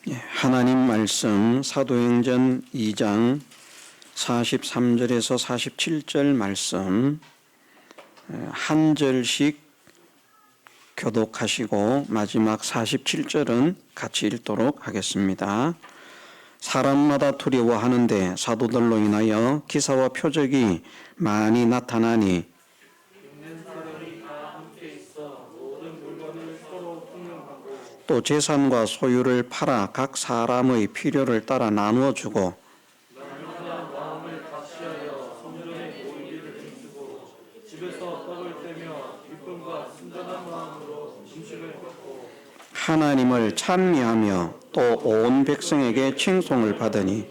하나님 말씀 사도행전 2장 43절에서 47절 말씀 한 절씩 교독하시고 마지막 47절은 같이 읽도록 하겠습니다. 사람마다 두려워하는데 사도들로 인하여 기사와 표적이 많이 나타나니 또 재산과 소유를 팔아 각 사람의 필요를 따라 나누어 주고 하나님을 찬미하며 또 온 백성에게 칭송을 받으니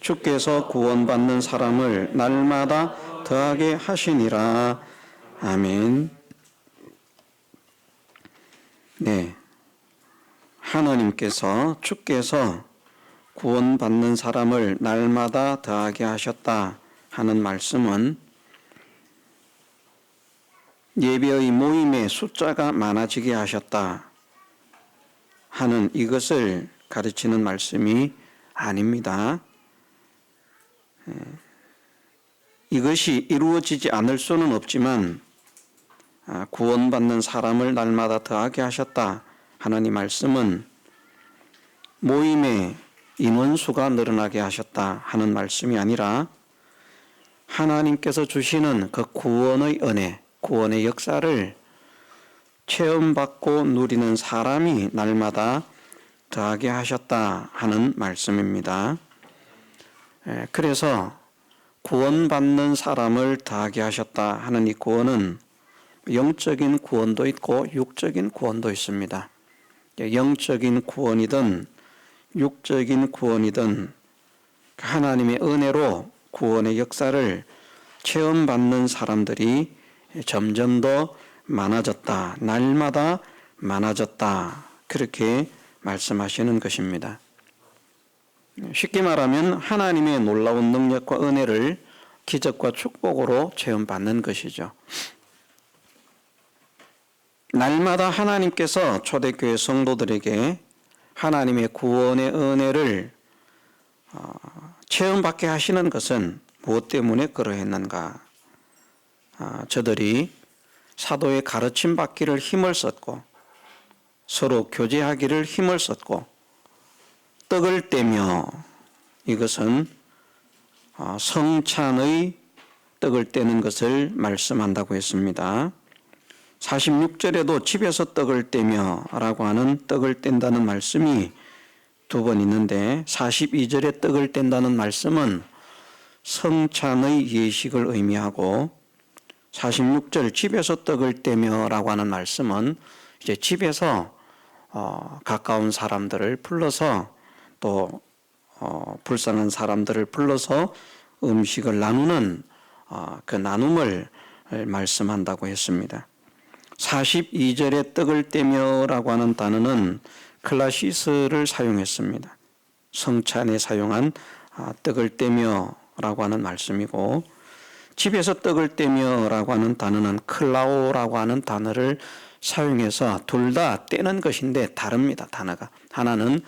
주께서 구원받는 사람을 날마다 더하게 하시니라. 아멘. 네. 하나님께서 주께서 구원받는 사람을 날마다 더하게 하셨다 하는 말씀은 예배의 모임의 숫자가 많아지게 하셨다 하는 이것을 가르치는 말씀이 아닙니다. 이것이 이루어지지 않을 수는 없지만 구원받는 사람을 날마다 더하게 하셨다 하는 이 말씀은 모임의 인원수가 늘어나게 하셨다 하는 말씀이 아니라 하나님께서 주시는 그 구원의 은혜, 구원의 역사를 체험받고 누리는 사람이 날마다 더하게 하셨다 하는 말씀입니다. 그래서 구원받는 사람을 더하게 하셨다 하는 이 구원은 영적인 구원도 있고 육적인 구원도 있습니다. 영적인 구원이든 육적인 구원이든 하나님의 은혜로 구원의 역사를 체험받는 사람들이 점점 더 많아졌다. 날마다 많아졌다. 그렇게 말씀하시는 것입니다. 쉽게 말하면 하나님의 놀라운 능력과 은혜를 기적과 축복으로 체험받는 것이죠. 날마다 하나님께서 초대교회 성도들에게 하나님의 구원의 은혜를 체험받게 하시는 것은 무엇 때문에 그러했는가? 저들이 사도의 가르침 받기를 힘을 썼고 서로 교제하기를 힘을 썼고 떡을 떼며 이것은 성찬의 떡을 떼는 것을 말씀한다고 했습니다. 46절에도 집에서 떡을 떼며 라고 하는 떡을 뗀다는 말씀이 두 번 있는데 42절에 떡을 뗀다는 말씀은 성찬의 예식을 의미하고 46절 집에서 떡을 떼며 라고 하는 말씀은 이제 집에서 가까운 사람들을 불러서 또 불쌍한 사람들을 불러서 음식을 나누는 그 나눔을 말씀한다고 했습니다. 42절에 떡을 떼며 라고 하는 단어는 클라시스를 사용했습니다. 성찬에 사용한 떡을 떼며 라고 하는 말씀이고 집에서 떡을 떼며 라고 하는 단어는 클라오라고 하는 단어를 사용해서 둘 다 떼는 것인데 다릅니다. 단어가. 하나는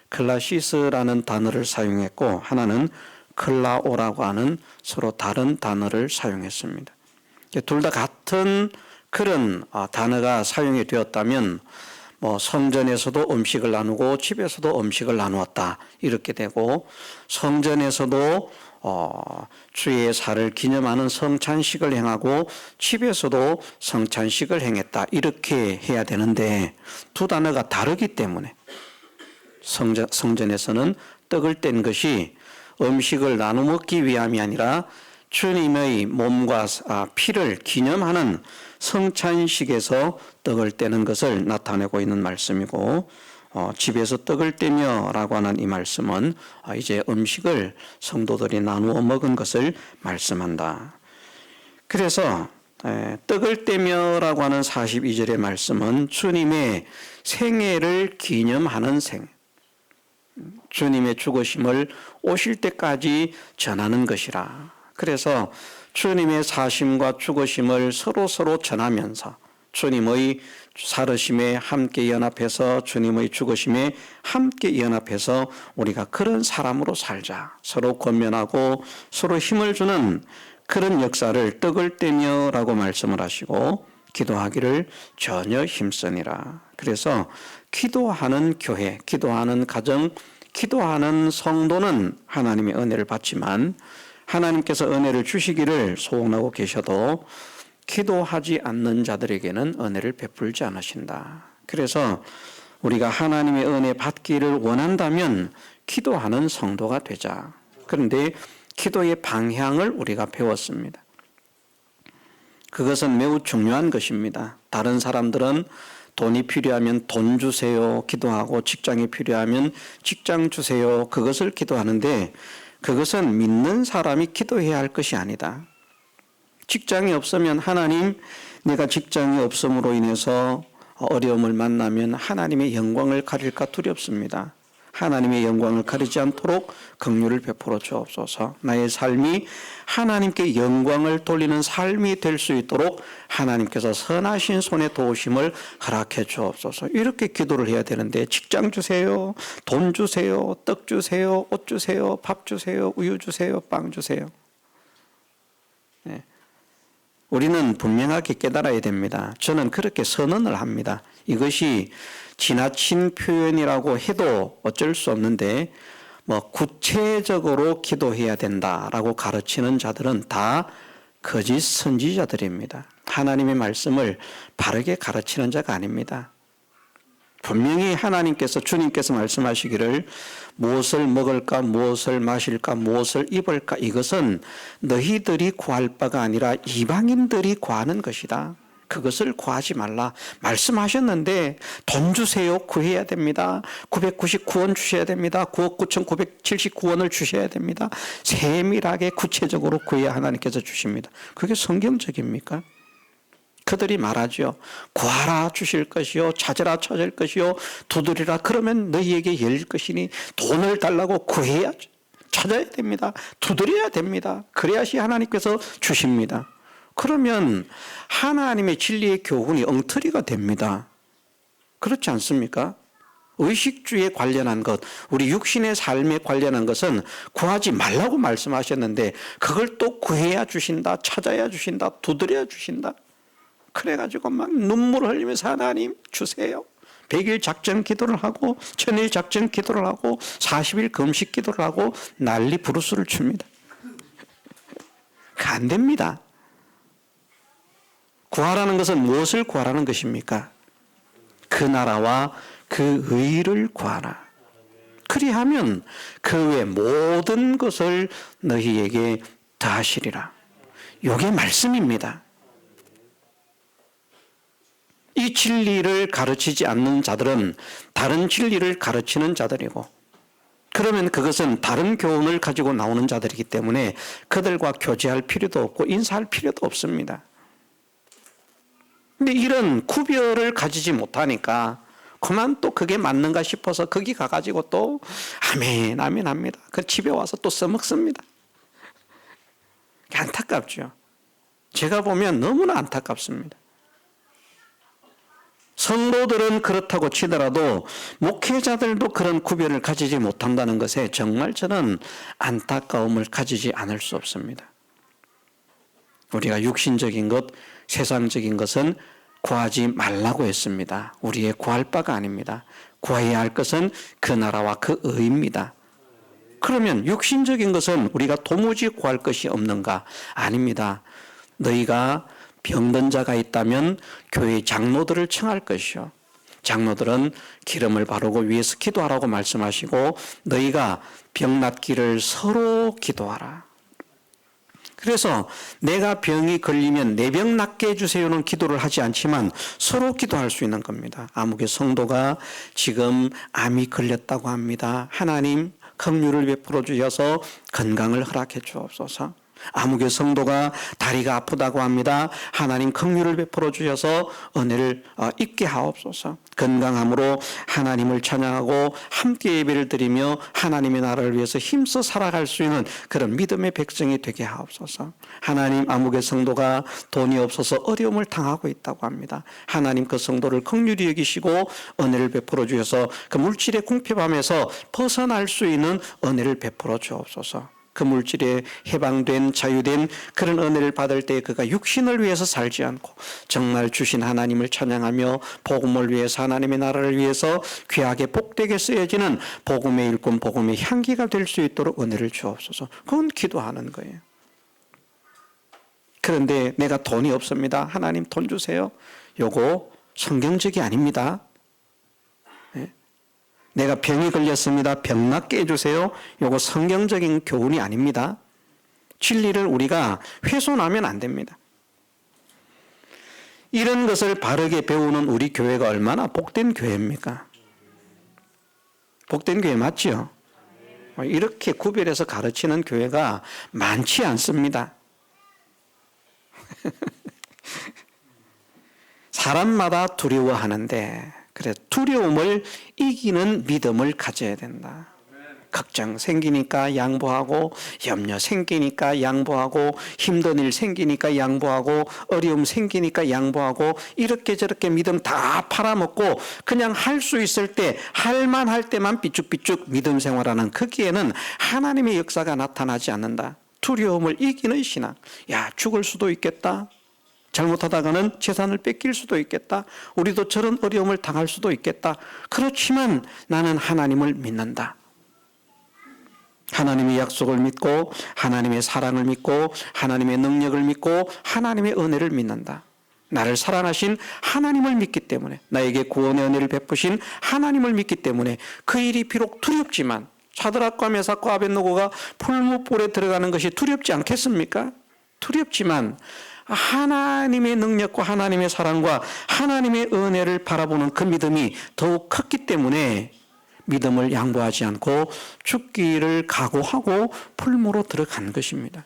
클라시스라는 단어를 사용했고 하나는 클라오라고 하는 서로 다른 단어를 사용했습니다. 둘 다 같은 그런 단어가 사용이 되었다면 성전에서도 음식을 나누고 집에서도 음식을 나누었다 이렇게 되고 성전에서도 주의 살을 기념하는 성찬식을 행하고 집에서도 성찬식을 행했다 이렇게 해야 되는데 두 단어가 다르기 때문에 성전에서는 떡을 뗀 것이 음식을 나눠 먹기 위함이 아니라 주님의 몸과 피를 기념하는 성찬식에서 떡을 떼는 것을 나타내고 있는 말씀이고 집에서 떡을 떼며 라고 하는 이 말씀은 이제 음식을 성도들이 나누어 먹은 것을 말씀한다. 그래서 떡을 떼며 라고 하는 42절의 말씀은 주님의 생애를 기념하는 생, 주님의 죽으심을 오실 때까지 전하는 것이라. 그래서 주님의 사심과 죽으심을 서로 전하면서 주님의 살으심에 함께 연합해서 주님의 죽으심에 함께 연합해서 우리가 그런 사람으로 살자. 서로 권면하고 서로 힘을 주는 그런 역사를 떡을 떼며라고 말씀을 하시고 기도하기를 전혀 힘쓰니라. 그래서 기도하는 교회, 기도하는 가정, 기도하는 성도는 하나님의 은혜를 받지만 하나님께서 은혜를 주시기를 소원하고 계셔도 기도하지 않는 자들에게는 은혜를 베풀지 않으신다. 그래서 우리가 하나님의 은혜 받기를 원한다면 기도하는 성도가 되자. 그런데 기도의 방향을 우리가 배웠습니다. 그것은 매우 중요한 것입니다. 다른 사람들은 돈이 필요하면 돈 주세요 기도하고 직장이 필요하면 직장 주세요 그것을 기도하는데 그것은 믿는 사람이 기도해야 할 것이 아니다. 직장이 없으면 하나님 내가 직장이 없음으로 인해서 어려움을 만나면 하나님의 영광을 가릴까 두렵습니다. 하나님의 영광을 가리지 않도록 긍휼을 베풀어 주옵소서. 나의 삶이 하나님께 영광을 돌리는 삶이 될 수 있도록 하나님께서 선하신 손에 도우심을 허락해 주옵소서. 이렇게 기도를 해야 되는데 직장 주세요, 돈 주세요, 떡 주세요, 옷 주세요, 밥 주세요, 우유 주세요, 빵 주세요. 네. 우리는 분명하게 깨달아야 됩니다. 저는 그렇게 선언을 합니다. 이것이 지나친 표현이라고 해도 어쩔 수 없는데 구체적으로 기도해야 된다라고 가르치는 자들은 다 거짓 선지자들입니다. 하나님의 말씀을 바르게 가르치는 자가 아닙니다. 분명히 하나님께서 주님께서 말씀하시기를 무엇을 먹을까 무엇을 마실까 무엇을 입을까 이것은 너희들이 구할 바가 아니라 이방인들이 구하는 것이다. 그것을 구하지 말라 말씀하셨는데 돈 주세요 구해야 됩니다. 999원 주셔야 됩니다. 9억 9,979원을 주셔야 됩니다. 세밀하게 구체적으로 구해야 하나님께서 주십니다. 그게 성경적입니까? 그들이 말하죠. 구하라 주실 것이요 찾으라 찾을 것이요 두드리라 그러면 너희에게 열릴 것이니 돈을 달라고 구해야 찾아야 됩니다. 두드려야 됩니다. 그래야지 하나님께서 주십니다. 그러면 하나님의 진리의 교훈이 엉터리가 됩니다. 그렇지 않습니까? 의식주의에 관련한 것, 우리 육신의 삶에 관련한 것은 구하지 말라고 말씀하셨는데 그걸 또 구해야 주신다, 찾아야 주신다, 두드려야 주신다. 그래가지고 막 눈물을 흘리면서 하나님 주세요. 100일 작전 기도를 하고 1000일 작전 기도를 하고 40일 금식 기도를 하고 난리 부르스를 춥니다. 안 됩니다. 구하라는 것은 무엇을 구하라는 것입니까? 그 나라와 그 의를 구하라. 그리하면 그 외 모든 것을 너희에게 더하시리라. 이게 말씀입니다. 이 진리를 가르치지 않는 자들은 다른 진리를 가르치는 자들이고 그러면 그것은 다른 교훈을 가지고 나오는 자들이기 때문에 그들과 교제할 필요도 없고 인사할 필요도 없습니다. 근데 이런 구별을 가지지 못하니까 그만 또 그게 맞는가 싶어서 거기 가가지고 또 아멘 아멘 합니다. 그 집에 와서 또 써먹습니다. 안타깝죠. 제가 보면 너무나 안타깝습니다. 성도들은 그렇다고 치더라도 목회자들도 그런 구별을 가지지 못한다는 것에 정말 저는 안타까움을 가지지 않을 수 없습니다. 우리가 육신적인 것, 세상적인 것은 구하지 말라고 했습니다. 우리의 구할 바가 아닙니다. 구해야 할 것은 그 나라와 그 의입니다. 그러면 육신적인 것은 우리가 도무지 구할 것이 없는가? 아닙니다. 너희가 병든 자가 있다면 교회 장로들을 청할 것이요. 장로들은 기름을 바르고 위에서 기도하라고 말씀하시고 너희가 병 낫기를 서로 기도하라. 그래서 내가 병이 걸리면 내 병 낫게 해주세요는 기도를 하지 않지만 서로 기도할 수 있는 겁니다. 아무개 성도가 지금 암이 걸렸다고 합니다. 하나님 긍휼을 베풀어 주셔서 건강을 허락해 주옵소서. 아무개 성도가 다리가 아프다고 합니다. 하나님 긍휼을 베풀어 주셔서 은혜를 잊게 하옵소서. 건강함으로 하나님을 찬양하고 함께 예배를 드리며 하나님의 나라를 위해서 힘써 살아갈 수 있는 그런 믿음의 백성이 되게 하옵소서. 하나님, 아무개 성도가 돈이 없어서 어려움을 당하고 있다고 합니다. 하나님 그 성도를 긍휼히 여기시고 은혜를 베풀어 주셔서 그 물질의 궁핍함에서 벗어날 수 있는 은혜를 베풀어 주옵소서. 그 물질에 해방된 자유된 그런 은혜를 받을 때 그가 육신을 위해서 살지 않고 정말 주신 하나님을 찬양하며 복음을 위해서 하나님의 나라를 위해서 귀하게 복되게 쓰여지는 복음의 일꾼, 복음의 향기가 될 수 있도록 은혜를 주옵소서. 그건 기도하는 거예요. 그런데 내가 돈이 없습니다. 하나님 돈 주세요. 요거 성경적이 아닙니다. 내가 병이 걸렸습니다. 병 낫게 해주세요. 요거 성경적인 교훈이 아닙니다. 진리를 우리가 훼손하면 안 됩니다. 이런 것을 바르게 배우는 우리 교회가 얼마나 복된 교회입니까? 복된 교회 맞죠? 이렇게 구별해서 가르치는 교회가 많지 않습니다. 사람마다 두려워하는데 그래, 두려움을 이기는 믿음을 가져야 된다. 걱정 생기니까 양보하고, 염려 생기니까 양보하고, 힘든 일 생기니까 양보하고, 어려움 생기니까 양보하고, 이렇게 저렇게 믿음 다 팔아먹고 그냥 할 수 있을 때, 할만할 때만 삐죽삐죽 믿음 생활하는 거기에는 하나님의 역사가 나타나지 않는다. 두려움을 이기는 신앙. 야, 죽을 수도 있겠다. 잘못하다가는 재산을 뺏길 수도 있겠다. 우리도 저런 어려움을 당할 수도 있겠다. 그렇지만 나는 하나님을 믿는다. 하나님의 약속을 믿고 하나님의 사랑을 믿고 하나님의 능력을 믿고 하나님의 은혜를 믿는다. 나를 사랑하신 하나님을 믿기 때문에, 나에게 구원의 은혜를 베푸신 하나님을 믿기 때문에 그 일이 비록 두렵지만, 사드락과 메삭과 아벳느고가 풀무불에 들어가는 것이 두렵지 않겠습니까? 두렵지만 하나님의 능력과 하나님의 사랑과 하나님의 은혜를 바라보는 그 믿음이 더욱 컸기 때문에 믿음을 양보하지 않고 죽기를 각오하고 풀무로 들어간 것입니다.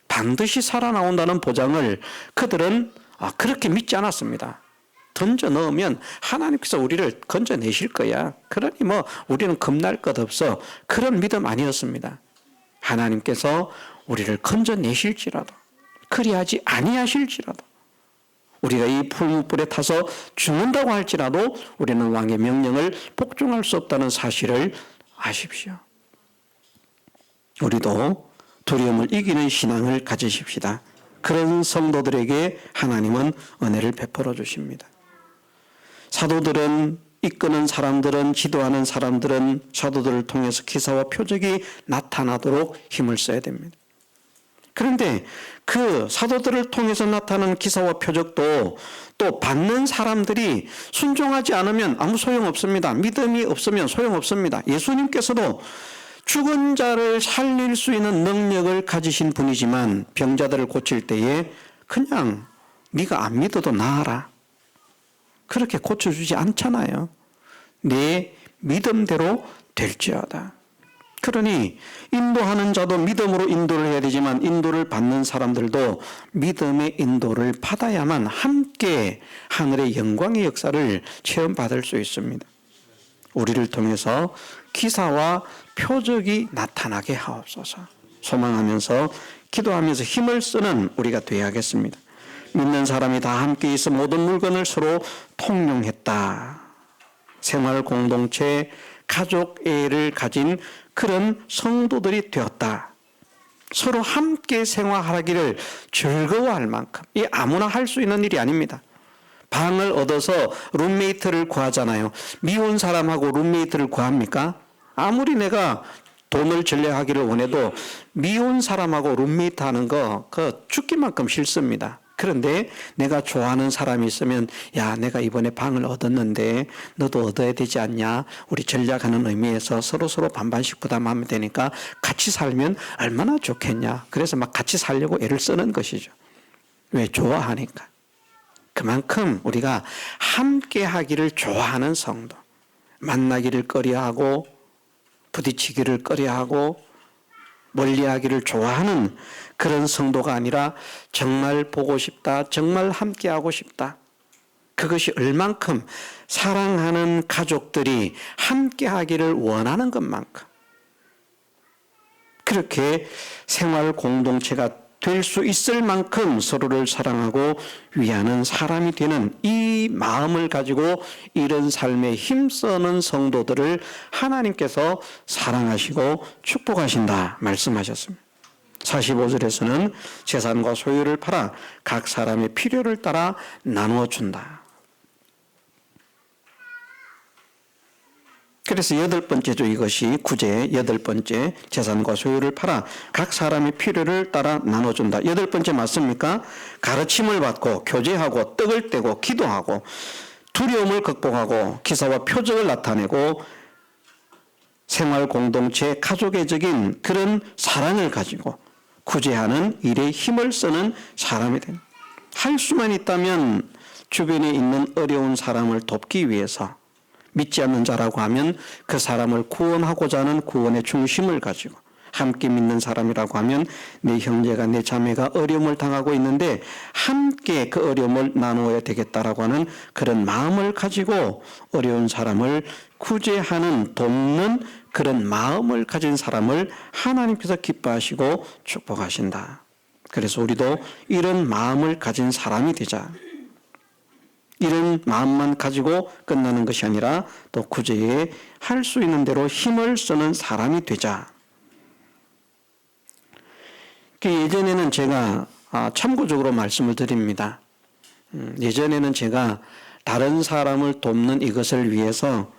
반드시 살아나온다는 보장을 그들은 그렇게 믿지 않았습니다. 던져 넣으면 하나님께서 우리를 건져내실 거야. 그러니 뭐 우리는 겁날 것 없어. 그런 믿음 아니었습니다. 하나님께서 우리를 건져내실지라도, 그리하지 아니하실지라도, 우리가 이 풀무불에 타서 죽는다고 할지라도 우리는 왕의 명령을 복종할 수 없다는 사실을 아십시오. 우리도 두려움을 이기는 신앙을 가지십시다. 그런 성도들에게 하나님은 은혜를 베풀어 주십니다. 사도들은, 이끄는 사람들은, 지도하는 사람들은 사도들을 통해서 기사와 표적이 나타나도록 힘을 써야 됩니다. 그런데 그 사도들을 통해서 나타나는 기사와 표적도 또 받는 사람들이 순종하지 않으면 아무 소용없습니다. 믿음이 없으면 소용없습니다. 예수님께서도 죽은 자를 살릴 수 있는 능력을 가지신 분이지만 병자들을 고칠 때에 그냥 네가 안 믿어도 나아라, 그렇게 고쳐주지 않잖아요. 내 믿음대로 될지어다. 그러니 인도하는 자도 믿음으로 인도를 해야 되지만 인도를 받는 사람들도 믿음의 인도를 받아야만 함께 하늘의 영광의 역사를 체험받을 수 있습니다. 우리를 통해서 기사와 표적이 나타나게 하옵소서. 소망하면서 기도하면서 힘을 쓰는 우리가 되어야겠습니다. 믿는 사람이 다 함께 있어 모든 물건을 서로 통용했다. 생활 공동체, 가족애를 가진 그런 성도들이 되었다. 서로 함께 생활하기를 즐거워할 만큼, 이 아무나 할 수 있는 일이 아닙니다. 방을 얻어서 룸메이트를 구하잖아요. 미혼 사람하고 룸메이트를 구합니까? 아무리 내가 돈을 전략하기를 원해도 미혼 사람하고 룸메이트 하는 거 그 죽기만큼 싫습니다. 그런데 내가 좋아하는 사람이 있으면, 야, 내가 이번에 방을 얻었는데 너도 얻어야 되지 않냐, 우리 전략하는 의미에서 서로 반반씩 부담하면 되니까 같이 살면 얼마나 좋겠냐. 그래서 막 같이 살려고 애를 쓰는 것이죠. 왜? 좋아하니까. 그만큼 우리가 함께 하기를 좋아하는 성도, 만나기를 꺼려하고 부딪히기를 꺼려하고 멀리하기를 좋아하는 그런 성도가 아니라 정말 보고 싶다, 정말 함께하고 싶다. 그것이 얼만큼 사랑하는 가족들이 함께하기를 원하는 것만큼 그렇게 생활 공동체가 될 수 있을 만큼 서로를 사랑하고 위하는 사람이 되는 이 마음을 가지고 이런 삶에 힘쓰는 성도들을 하나님께서 사랑하시고 축복하신다 말씀하셨습니다. 45절에서는 재산과 소유를 팔아 각 사람의 필요를 따라 나누어 준다. 그래서 8번째죠. 이것이 구제 8번째, 재산과 소유를 팔아 각 사람의 필요를 따라 나눠준다. 8번째 맞습니까? 가르침을 받고 교제하고 떡을 떼고 기도하고 두려움을 극복하고 기사와 표적을 나타내고 생활 공동체 가족애적인 그런 사랑을 가지고 구제하는 일에 힘을 쓰는 사람이 됩니다. 할 수만 있다면 주변에 있는 어려운 사람을 돕기 위해서 믿지 않는 자라고 하면 그 사람을 구원하고자 하는 구원의 중심을 가지고 함께 믿는 사람이라고 하면 내 형제가 내 자매가 어려움을 당하고 있는데 함께 그 어려움을 나누어야 되겠다라고 하는 그런 마음을 가지고 어려운 사람을 구제하는 돕는 그런 마음을 가진 사람을 하나님께서 기뻐하시고 축복하신다. 그래서 우리도 이런 마음을 가진 사람이 되자. 이런 마음만 가지고 끝나는 것이 아니라 또 구제에 할 수 있는 대로 힘을 쓰는 사람이 되자. 예전에는 제가 참고적으로 말씀을 드립니다. 예전에는 제가 다른 사람을 돕는 이것을 위해서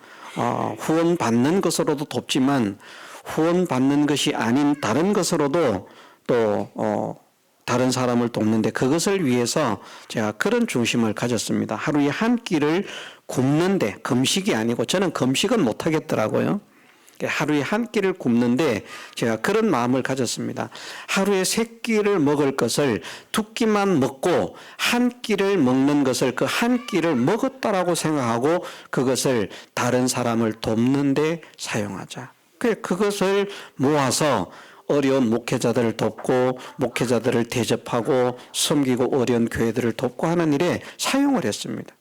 후원 받는 것으로도 돕지만 후원 받는 것이 아닌 다른 것으로도 또 다른 사람을 돕는데 그것을 위해서 제가 그런 중심을 가졌습니다. 하루에 한 끼를 굶는데 금식이 아니고 저는 금식은 못 하겠더라고요. 하루에 한 끼를 굶는데 제가 그런 마음을 가졌습니다. 하루에 3끼를 먹을 것을 2끼만 먹고 한 끼를 먹는 것을 그 한 끼를 먹었다라고 생각하고 그것을 다른 사람을 돕는데 사용하자. 그것을 모아서 어려운 목회자들을 돕고 목회자들을 대접하고 섬기고 어려운 교회들을 돕고 하는 일에 사용을 했습니다.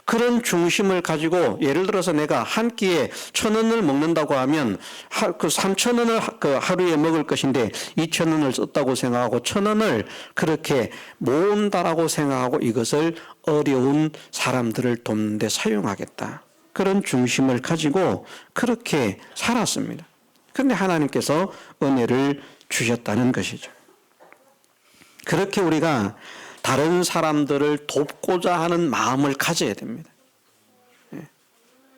그런 중심을 가지고 예를 들어서 내가 한 끼에 1,000원을 먹는다고 하면 그 3,000원을 그 하루에 먹을 것인데 2,000원을 썼다고 생각하고 1,000원을 그렇게 모은다라고 생각하고 이것을 어려운 사람들을 돕는 데 사용하겠다. 그런 중심을 가지고 그렇게 살았습니다. 그런데 하나님께서 은혜를 주셨다는 것이죠. 그렇게 우리가 다른 사람들을 돕고자 하는 마음을 가져야 됩니다.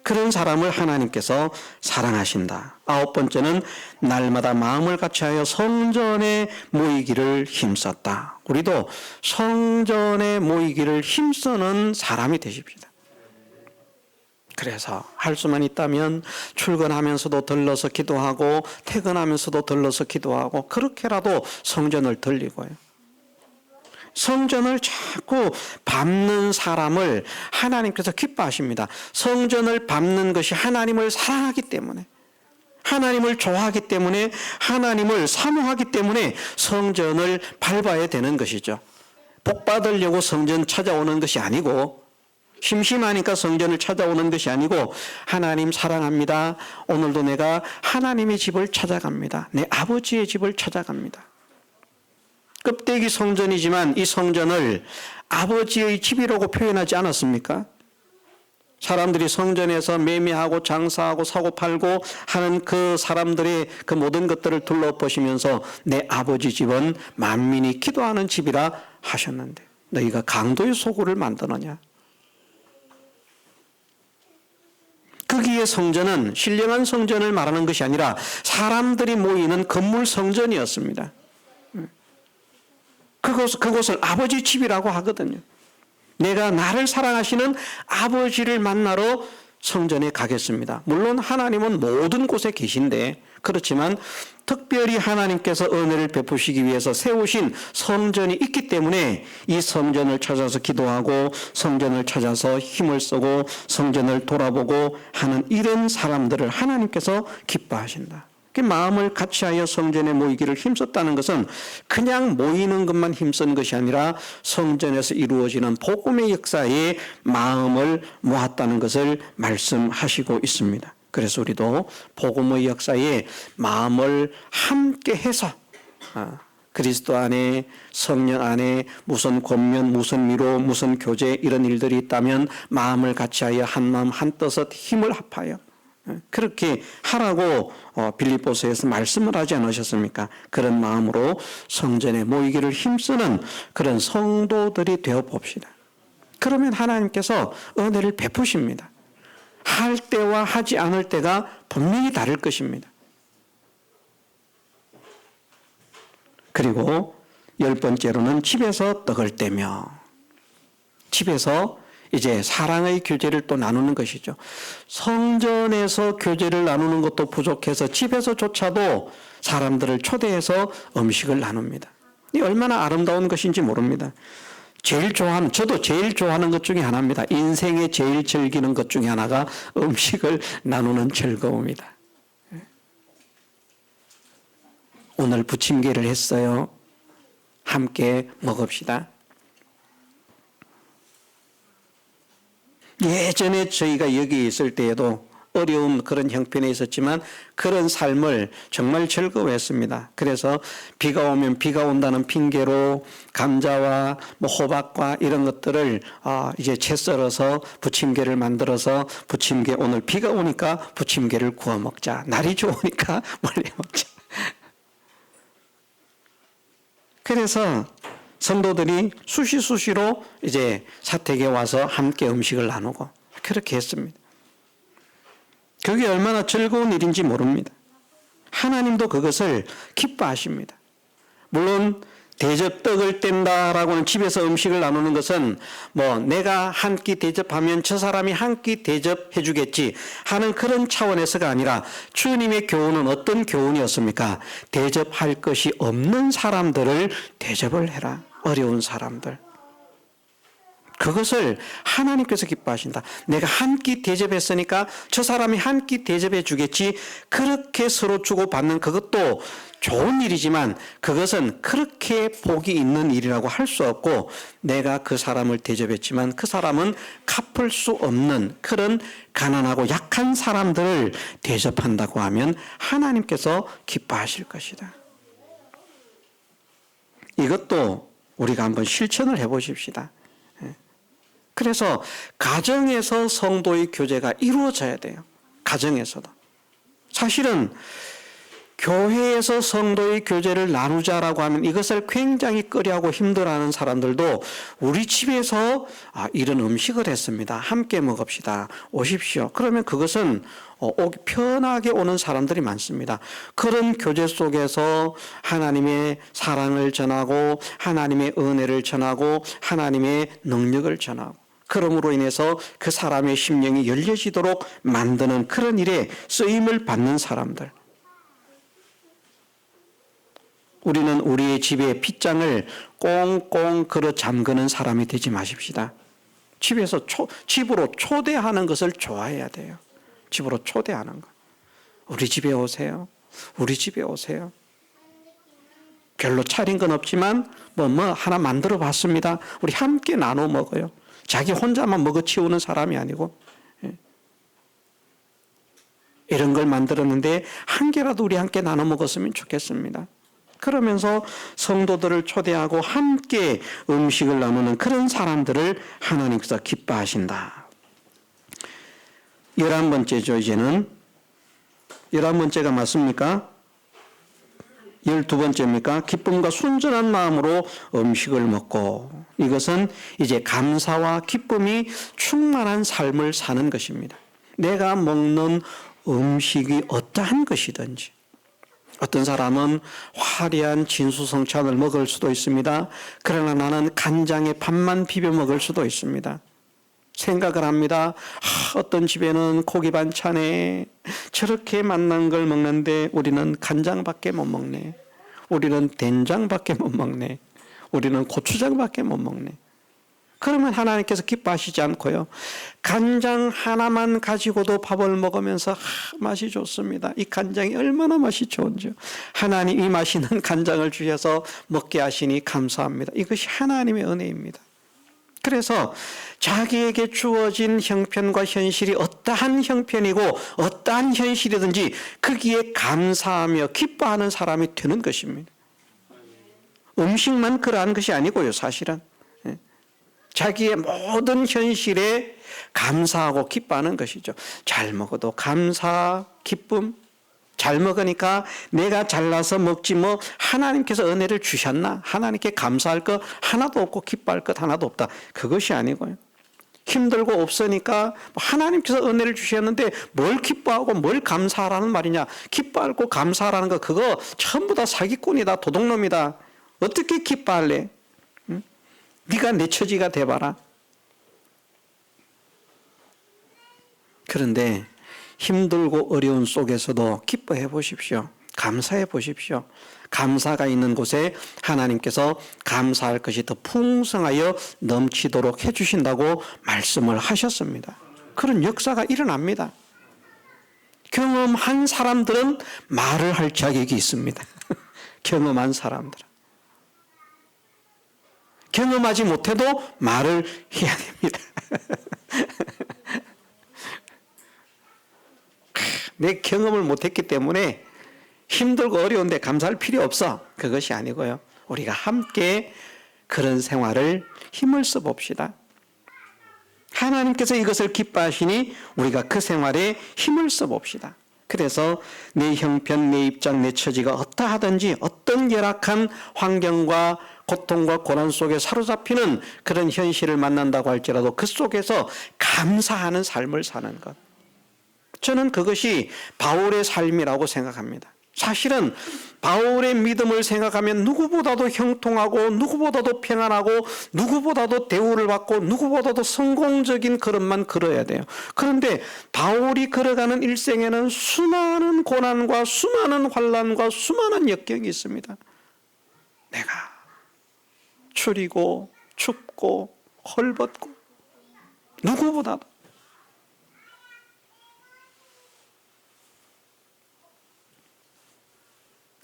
그런 사람을 하나님께서 사랑하신다. 9번째는 날마다 마음을 같이하여 성전에 모이기를 힘썼다. 우리도 성전에 모이기를 힘쓰는 사람이 되십시다. 그래서 할 수만 있다면 출근하면서도 들러서 기도하고 퇴근하면서도 들러서 기도하고 그렇게라도 성전을 들리고요. 성전을 자꾸 밟는 사람을 하나님께서 기뻐하십니다. 성전을 밟는 것이 하나님을 사랑하기 때문에 하나님을 좋아하기 때문에 하나님을 사모하기 때문에 성전을 밟아야 되는 것이죠. 복 받으려고 성전 찾아오는 것이 아니고 심심하니까 성전을 찾아오는 것이 아니고 하나님 사랑합니다. 오늘도 내가 하나님의 집을 찾아갑니다. 내 아버지의 집을 찾아갑니다. 껍데기 성전이지만 이 성전을 아버지의 집이라고 표현하지 않았습니까? 사람들이 성전에서 매매하고 장사하고 사고 팔고 하는 그 사람들의 그 모든 것들을 둘러보시면서 내 아버지 집은 만민이 기도하는 집이라 하셨는데 너희가 강도의 소굴을 만드느냐? 거기에 성전은 신령한 성전을 말하는 것이 아니라 사람들이 모이는 건물 성전이었습니다. 그곳을 아버지 집이라고 하거든요. 내가 나를 사랑하시는 아버지를 만나러 성전에 가겠습니다. 물론 하나님은 모든 곳에 계신데 그렇지만 특별히 하나님께서 은혜를 베푸시기 위해서 세우신 성전이 있기 때문에 이 성전을 찾아서 기도하고 성전을 찾아서 힘을 쓰고 성전을 돌아보고 하는 이런 사람들을 하나님께서 기뻐하신다. 그 마음을 같이하여 성전에 모이기를 힘썼다는 것은 그냥 모이는 것만 힘쓴 것이 아니라 성전에서 이루어지는 복음의 역사에 마음을 모았다는 것을 말씀하시고 있습니다. 그래서 우리도 복음의 역사에 마음을 함께 해서 그리스도 안에, 성령 안에 무슨 권면, 무슨 위로, 무슨 교제 이런 일들이 있다면 마음을 같이하여 한 마음 한 뜻을 힘을 합하여 그렇게 하라고 빌립보서에서 말씀을 하지 않으셨습니까? 그런 마음으로 성전에 모이기를 힘쓰는 그런 성도들이 되어 봅시다. 그러면 하나님께서 은혜를 베푸십니다. 할 때와 하지 않을 때가 분명히 다를 것입니다. 그리고 10번째로는 집에서 떡을 떼며, 집에서 이제 사랑의 교제를 또 나누는 것이죠. 성전에서 교제를 나누는 것도 부족해서 집에서조차도 사람들을 초대해서 음식을 나눕니다. 이 얼마나 아름다운 것인지 모릅니다. 저도 제일 좋아하는 것 중에 하나입니다. 인생에 제일 즐기는 것 중에 하나가 음식을 나누는 즐거움이다. 오늘 부침개를 했어요. 함께 먹읍시다. 예전에 저희가 여기 있을 때에도 어려운 그런 형편에 있었지만 그런 삶을 정말 즐거워했습니다. 그래서 비가 오면 비가 온다는 핑계로 감자와 호박과 이런 것들을 이제 채 썰어서 부침개를 만들어서 부침개 오늘 비가 오니까 부침개를 구워 먹자. 날이 좋으니까 멀리 먹자. 그래서 성도들이 수시로 이제 사택에 와서 함께 음식을 나누고 그렇게 했습니다. 그게 얼마나 즐거운 일인지 모릅니다. 하나님도 그것을 기뻐하십니다. 물론 대접 떡을 뗀다라고는 집에서 음식을 나누는 것은 내가 한 끼 대접하면 저 사람이 한 끼 대접해 주겠지 하는 그런 차원에서가 아니라 주님의 교훈은 어떤 교훈이었습니까? 대접할 것이 없는 사람들을 대접을 해라. 어려운 사람들. 그것을 하나님께서 기뻐하신다. 내가 한 끼 대접했으니까 저 사람이 한 끼 대접해 주겠지. 그렇게 서로 주고받는 그것도 좋은 일이지만 그것은 그렇게 복이 있는 일이라고 할 수 없고 내가 그 사람을 대접했지만 그 사람은 갚을 수 없는 그런 가난하고 약한 사람들을 대접한다고 하면 하나님께서 기뻐하실 것이다. 이것도 우리가 한번 실천을 해보십시다. 그래서 가정에서 성도의 교제가 이루어져야 돼요. 가정에서도. 사실은 교회에서 성도의 교제를 나누자라고 하면 이것을 굉장히 꺼려하고 힘들어하는 사람들도 우리 집에서 이런 음식을 했습니다. 함께 먹읍시다. 오십시오. 그러면 그것은 편하게 오는 사람들이 많습니다. 그런 교제 속에서 하나님의 사랑을 전하고 하나님의 은혜를 전하고 하나님의 능력을 전하고 그러므로 인해서 그 사람의 심령이 열려지도록 만드는 그런 일에 쓰임을 받는 사람들. 우리는 우리의 집에 핏장을 꽁꽁 걸어 잠그는 사람이 되지 마십시다. 집으로 초대하는 것을 좋아해야 돼요. 집으로 초대하는 것. 우리 집에 오세요. 우리 집에 오세요. 별로 차린 건 없지만 하나 만들어 봤습니다. 우리 함께 나눠 먹어요. 자기 혼자만 먹어치우는 사람이 아니고 이런 걸 만들었는데 한 개라도 우리 함께 나눠 먹었으면 좋겠습니다. 그러면서 성도들을 초대하고 함께 음식을 나누는 그런 사람들을 하나님께서 기뻐하신다. 11번째죠. 이제는 11번째가 맞습니까? 12번째입니까? 기쁨과 순전한 마음으로 음식을 먹고 이것은 이제 감사와 기쁨이 충만한 삶을 사는 것입니다. 내가 먹는 음식이 어떠한 것이든지 어떤 사람은 화려한 진수성찬을 먹을 수도 있습니다. 그러나 나는 간장에 밥만 비벼 먹을 수도 있습니다. 생각을 합니다. 어떤 집에는 고기 반찬에 저렇게 맛난 걸 먹는데 우리는 간장밖에 못 먹네. 우리는 된장밖에 못 먹네. 우리는 고추장밖에 못 먹네. 그러면 하나님께서 기뻐하시지 않고요. 간장 하나만 가지고도 밥을 먹으면서 맛이 좋습니다. 이 간장이 얼마나 맛이 좋은지요. 하나님이 마시는 간장을 주셔서 먹게 하시니 감사합니다. 이것이 하나님의 은혜입니다. 그래서 자기에게 주어진 형편과 현실이 어떠한 형편이고 어떠한 현실이든지 거기에 감사하며 기뻐하는 사람이 되는 것입니다. 음식만 그러한 것이 아니고요, 사실은. 자기의 모든 현실에 감사하고 기뻐하는 것이죠. 잘 먹어도 감사, 기쁨. 잘 먹으니까 내가 잘나서 먹지 뭐 하나님께서 은혜를 주셨나? 하나님께 감사할 것 하나도 없고 기뻐할 것 하나도 없다. 그것이 아니고요. 힘들고 없으니까 하나님께서 은혜를 주셨는데 뭘 기뻐하고 뭘 감사하라는 말이냐? 기뻐하고 감사하라는 거 그거 전부 다 사기꾼이다. 도둑놈이다. 어떻게 기뻐할래? 응? 네가 내 처지가 돼봐라. 그런데 힘들고 어려운 속에서도 기뻐해 보십시오. 감사해 보십시오. 감사가 있는 곳에 하나님께서 감사할 것이 더 풍성하여 넘치도록 해주신다고 말씀을 하셨습니다. 그런 역사가 일어납니다. 경험한 사람들은 말을 할 자격이 있습니다. 경험한 사람들은. 경험하지 못해도 말을 해야 됩니다. 내 경험을 못했기 때문에 힘들고 어려운데 감사할 필요 없어. 그것이 아니고요. 우리가 함께 그런 생활을 힘을 써봅시다. 하나님께서 이것을 기뻐하시니 우리가 그 생활에 힘을 써봅시다. 그래서 내 형편, 내 입장, 내 처지가 어떠하든지 어떤 열악한 환경과 고통과 고난 속에 사로잡히는 그런 현실을 만난다고 할지라도 그 속에서 감사하는 삶을 사는 것. 저는 그것이 바울의 삶이라고 생각합니다. 사실은 바울의 믿음을 생각하면 누구보다도 형통하고 누구보다도 평안하고 누구보다도 대우를 받고 누구보다도 성공적인 걸음만 걸어야 돼요. 그런데 바울이 걸어가는 일생에는 수많은 고난과 수많은 환난과 수많은 역경이 있습니다. 내가 추리고 춥고 헐벗고 누구보다도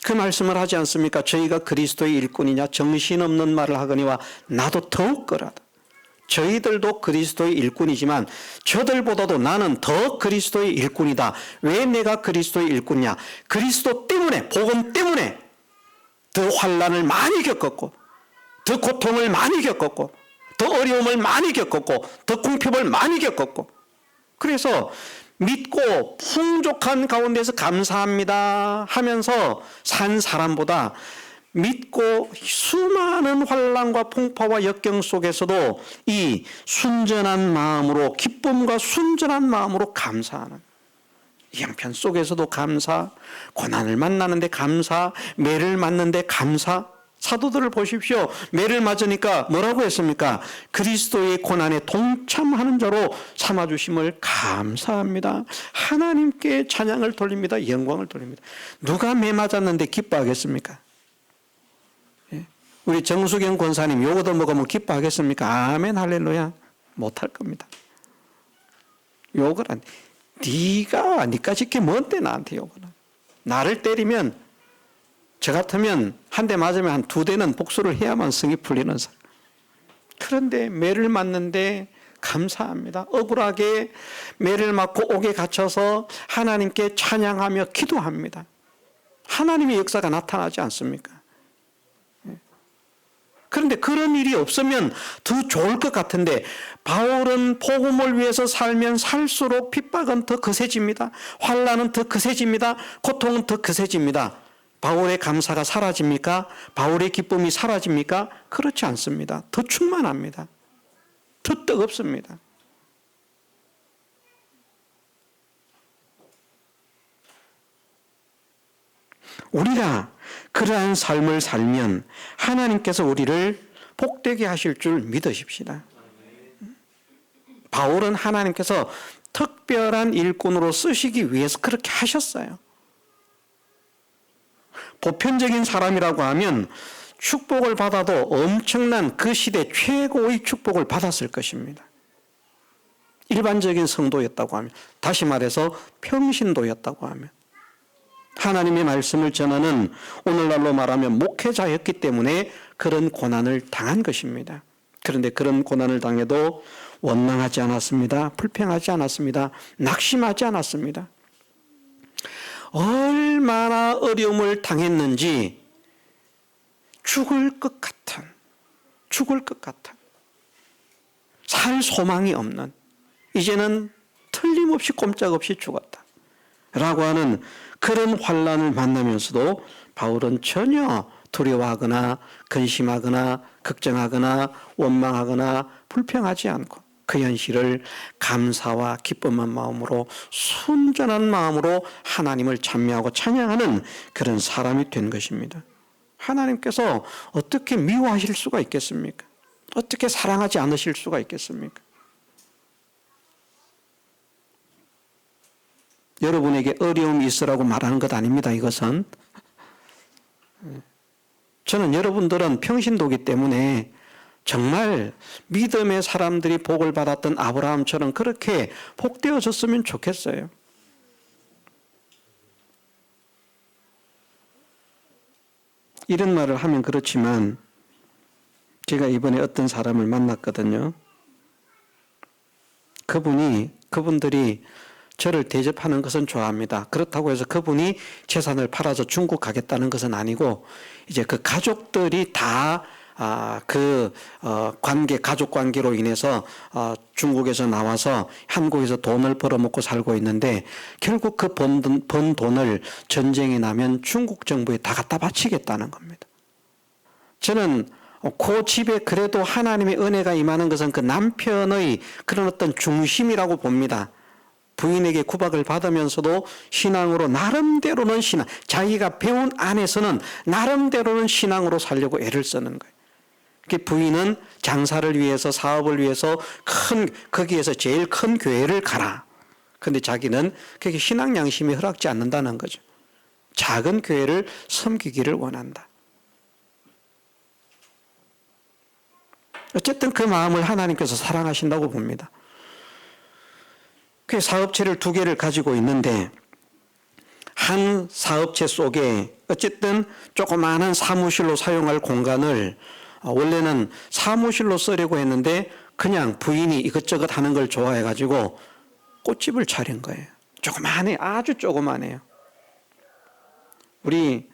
그 말씀을 하지 않습니까? 저희가 그리스도의 일꾼이냐 정신없는 말을 하거니와 나도 더욱 거라다. 저희들도 그리스도의 일꾼이지만 저들보다도 나는 더 그리스도의 일꾼이다. 왜 내가 그리스도의 일꾼이냐? 그리스도 때문에, 복음 때문에 더 환난을 많이 겪었고 더 고통을 많이 겪었고 더 어려움을 많이 겪었고 더 궁핍을 많이 겪었고 그래서 믿고 풍족한 가운데서 감사합니다 하면서 산 사람보다 믿고 수많은 환난과 풍파와 역경 속에서도 이 순전한 마음으로 기쁨과 순전한 마음으로 감사하는 이 형편 속에서도 감사, 고난을 만나는데 감사, 매를 맞는데 감사. 사도들을 보십시오. 매를 맞으니까 뭐라고 했습니까? 그리스도의 고난에 동참하는 자로 삼아주심을 감사합니다. 하나님께 찬양을 돌립니다. 영광을 돌립니다. 누가 매 맞았는데 기뻐하겠습니까? 예? 우리 정수경 권사님 요거도 먹으면 기뻐하겠습니까? 아멘 할렐루야. 못할 겁니다. 욕을 안 네가 니까짓 게 뭔데 나한테 욕을 나를 때리면 저 같으면 한 대 맞으면 한 2대는 복수를 해야만 성이 풀리는 사람. 그런데 매를 맞는데 감사합니다. 억울하게 매를 맞고 옥에 갇혀서 하나님께 찬양하며 기도합니다. 하나님의 역사가 나타나지 않습니까? 그런데 그런 일이 없으면 더 좋을 것 같은데 바울은 복음을 위해서 살면 살수록 핍박은 더 거세집니다. 환난은 더 거세집니다. 고통은 더 거세집니다. 바울의 감사가 사라집니까? 바울의 기쁨이 사라집니까? 그렇지 않습니다. 더 충만합니다. 더 뜨겁습니다. 우리가 그러한 삶을 살면 하나님께서 우리를 복되게 하실 줄 믿으십시다. 바울은 하나님께서 특별한 일꾼으로 쓰시기 위해서 그렇게 하셨어요. 보편적인 사람이라고 하면 축복을 받아도 엄청난 그 시대 최고의 축복을 받았을 것입니다. 일반적인 성도였다고 하면, 다시 말해서 평신도였다고 하면, 하나님의 말씀을 전하는 오늘날로 말하면 목회자였기 때문에 그런 고난을 당한 것입니다. 그런데 그런 고난을 당해도 원망하지 않았습니다. 불평하지 않았습니다. 낙심하지 않았습니다. 얼마나 어려움을 당했는지 죽을 것 같은 살 소망이 없는, 이제는 틀림없이 꼼짝없이 죽었다 라고 하는 그런 환난을 만나면서도 바울은 전혀 두려워하거나 근심하거나 걱정하거나 원망하거나 불평하지 않고 그 현실을 감사와 기쁨한 마음으로, 순전한 마음으로 하나님을 찬미하고 찬양하는 그런 사람이 된 것입니다. 하나님께서 어떻게 미워하실 수가 있겠습니까? 어떻게 사랑하지 않으실 수가 있겠습니까? 여러분에게 어려움이 있으라고 말하는 것 아닙니다. 이것은 저는 여러분들은 평신도기 때문에 정말 믿음의 사람들이 복을 받았던 아브라함처럼 그렇게 복되어졌으면 좋겠어요. 이런 말을 하면 그렇지만 제가 이번에 어떤 사람을 만났거든요. 그분들이 저를 대접하는 것은 좋아합니다. 그렇다고 해서 그분이 재산을 팔아서 중국 가겠다는 것은 아니고, 이제 그 가족들이 다 가족 관계로 인해서 중국에서 나와서 한국에서 돈을 벌어먹고 살고 있는데, 결국 그 번 돈을 전쟁이 나면 중국 정부에 다 갖다 바치겠다는 겁니다. 저는 그 집에 그래도 하나님의 은혜가 임하는 것은 그 남편의 그런 어떤 중심이라고 봅니다. 부인에게 구박을 받으면서도 신앙으로 나름대로는 자기가 배운 안에서는 나름대로는 신앙으로 살려고 애를 쓰는 거예요. 부인은 장사를 위해서, 사업을 위해서 거기에서 제일 큰 교회를 가라. 그런데 자기는 그게 신앙 양심이 허락지 않는다는 거죠. 작은 교회를 섬기기를 원한다. 어쨌든 그 마음을 하나님께서 사랑하신다고 봅니다. 그 사업체를 2개를 가지고 있는데, 한 사업체 속에 어쨌든 조그마한 사무실로 사용할 공간을 원래는 사무실로 쓰려고 했는데 그냥 부인이 이것저것 하는 걸 좋아해가지고 꽃집을 차린 거예요. 조그마해요. 아주 조그마해요. 우리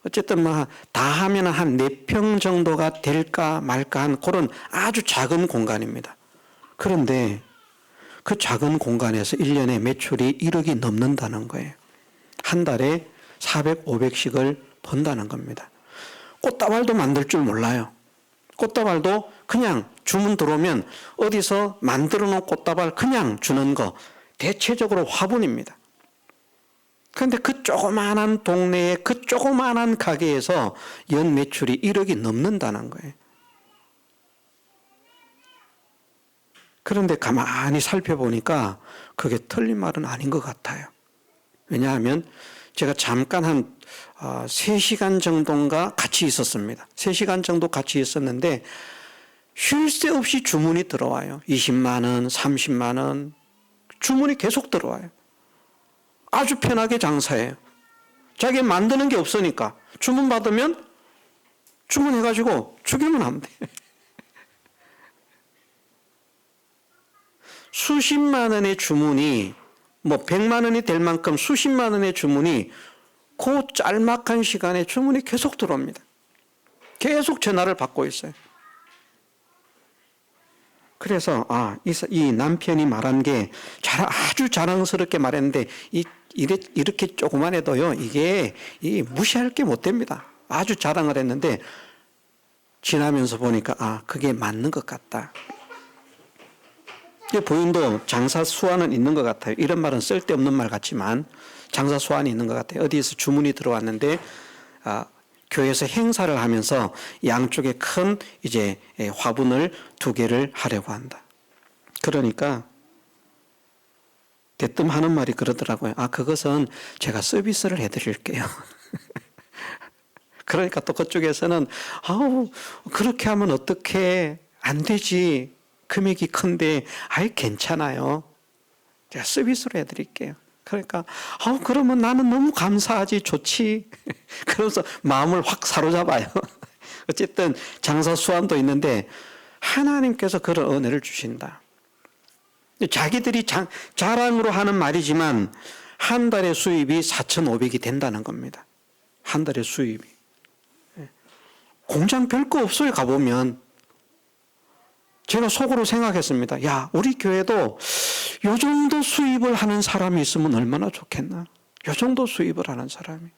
어쨌든 다 하면 한 4평 정도가 될까 말까 한 그런 아주 작은 공간입니다. 그런데 그 작은 공간에서 1년에 매출이 1억이 넘는다는 거예요. 한 달에 400, 500씩을 번다는 겁니다. 꽃다발도 만들 줄 몰라요. 꽃다발도 그냥 주문 들어오면 어디서 만들어 놓은 꽃다발 그냥 주는 거, 대체적으로 화분입니다. 그런데 그 조그마한 동네에 그 조그마한 가게에서 연 매출이 1억이 넘는다는 거예요. 그런데 가만히 살펴보니까 그게 틀린 말은 아닌 것 같아요. 왜냐하면 제가 잠깐 한 3시간 정도인가 같이 있었습니다. 3시간 정도 같이 있었는데 쉴 새 없이 주문이 들어와요. 20만 원, 30만 원 주문이 계속 들어와요. 아주 편하게 장사해요. 자기 만드는 게 없으니까 주문 받으면 주문해가지고 주기만 하면 돼요. 수십만 원의 주문이 100만 원이 될 만큼 수십만 원의 주문이 그 짤막한 시간에 주문이 계속 들어옵니다. 계속 전화를 받고 있어요. 그래서 이 남편이 말한 게 아주 자랑스럽게 말했는데 이렇게 조그만 해도요, 이게 무시할 게 못 됩니다. 아주 자랑을 했는데 지나면서 보니까 그게 맞는 것 같다. 부인도 장사 수완은 있는 것 같아요. 이런 말은 쓸데없는 말 같지만 장사 수완이 있는 것 같아요. 어디에서 주문이 들어왔는데 교회에서 행사를 하면서 양쪽에 큰 이제 화분을 2개를 하려고 한다. 그러니까 대뜸 하는 말이 그러더라고요. 그것은 제가 서비스를 해드릴게요. 그러니까 또 그쪽에서는 아우 그렇게 하면 어떻게 안 되지. 금액이 큰데 아예 괜찮아요. 제가 서비스로 해드릴게요. 그러니까 그러면 나는 너무 감사하지 좋지. 그러면서 마음을 확 사로잡아요. 어쨌든 장사 수완도 있는데 하나님께서 그런 은혜를 주신다. 자기들이 자랑으로 하는 말이지만 한 달의 수입이 4,500이 된다는 겁니다. 한 달의 수입이. 공장 별거 없어요. 가보면. 제가 속으로 생각했습니다. 야, 우리 교회도 요 정도 수입을 하는 사람이 있으면 얼마나 좋겠나. 요 정도 수입을 하는 사람이.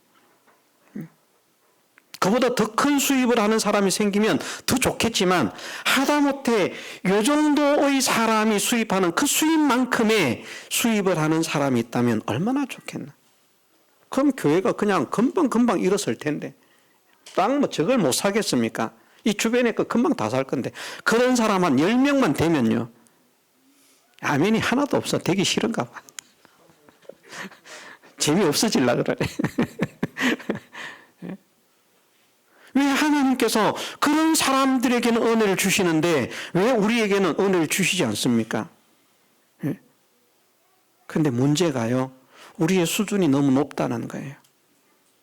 그보다 더 큰 수입을 하는 사람이 생기면 더 좋겠지만 하다못해 요 정도의 사람이 수입하는 그 수입만큼의 수입을 하는 사람이 있다면 얼마나 좋겠나. 그럼 교회가 그냥 금방 일었을 텐데 땅 뭐 저걸 못 사겠습니까? 이 주변에 거 금방 다 살 건데 그런 사람 한 10명만 되면요. 아멘이 하나도 없어. 되기 싫은가 봐. 재미없어질라 그러네. 왜 하나님께서 그런 사람들에게는 은혜를 주시는데 왜 우리에게는 은혜를 주시지 않습니까? 그런데 문제가요. 우리의 수준이 너무 높다는 거예요.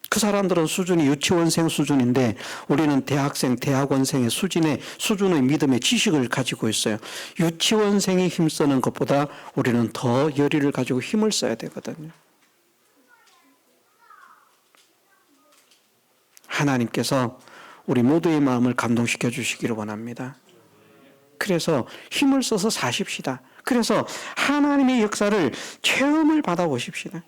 그 사람들은 수준이 유치원생 수준인데 우리는 대학생, 대학원생의 수준의 믿음의 지식을 가지고 있어요. 유치원생이 힘쓰는 것보다 우리는 더 열의를 가지고 힘을 써야 되거든요. 하나님께서 우리 모두의 마음을 감동시켜 주시기를 원합니다. 그래서 힘을 써서 사십시다. 그래서 하나님의 역사를 체험을 받아보십시다.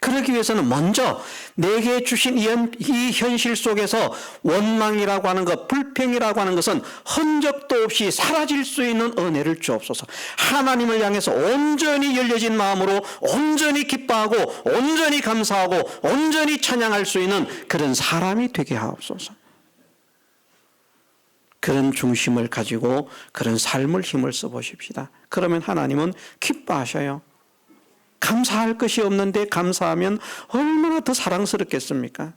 그러기 위해서는 먼저 내게 주신 이 현실 속에서 원망이라고 하는 것, 불평이라고 하는 것은 흔적도 없이 사라질 수 있는 은혜를 주옵소서. 하나님을 향해서 온전히 열려진 마음으로 온전히 기뻐하고 온전히 감사하고 온전히 찬양할 수 있는 그런 사람이 되게 하옵소서. 그런 중심을 가지고 그런 삶을 힘을 써보십시다. 그러면 하나님은 기뻐하셔요. 감사할 것이 없는데 감사하면 얼마나 더 사랑스럽겠습니까?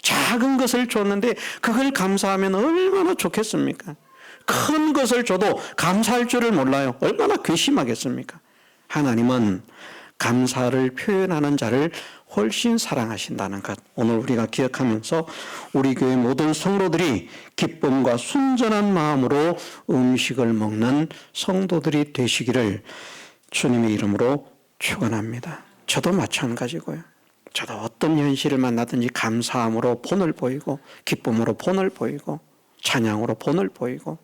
작은 것을 줬는데 그걸 감사하면 얼마나 좋겠습니까? 큰 것을 줘도 감사할 줄을 몰라요. 얼마나 괘씸하겠습니까? 하나님은 감사를 표현하는 자를 훨씬 사랑하신다는 것, 오늘 우리가 기억하면서 우리 교회 모든 성도들이 기쁨과 순전한 마음으로 음식을 먹는 성도들이 되시기를 주님의 이름으로 축원합니다. 저도 마찬가지고요. 저도 어떤 현실을 만나든지 감사함으로 본을 보이고 기쁨으로 본을 보이고 찬양으로 본을 보이고,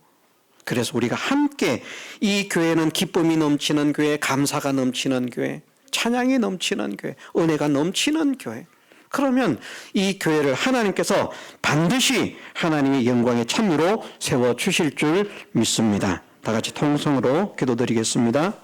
그래서 우리가 함께 이 교회는 기쁨이 넘치는 교회, 감사가 넘치는 교회, 찬양이 넘치는 교회, 은혜가 넘치는 교회. 그러면 이 교회를 하나님께서 반드시 하나님의 영광의 찬미로 세워주실 줄 믿습니다. 다 같이 통성으로 기도드리겠습니다.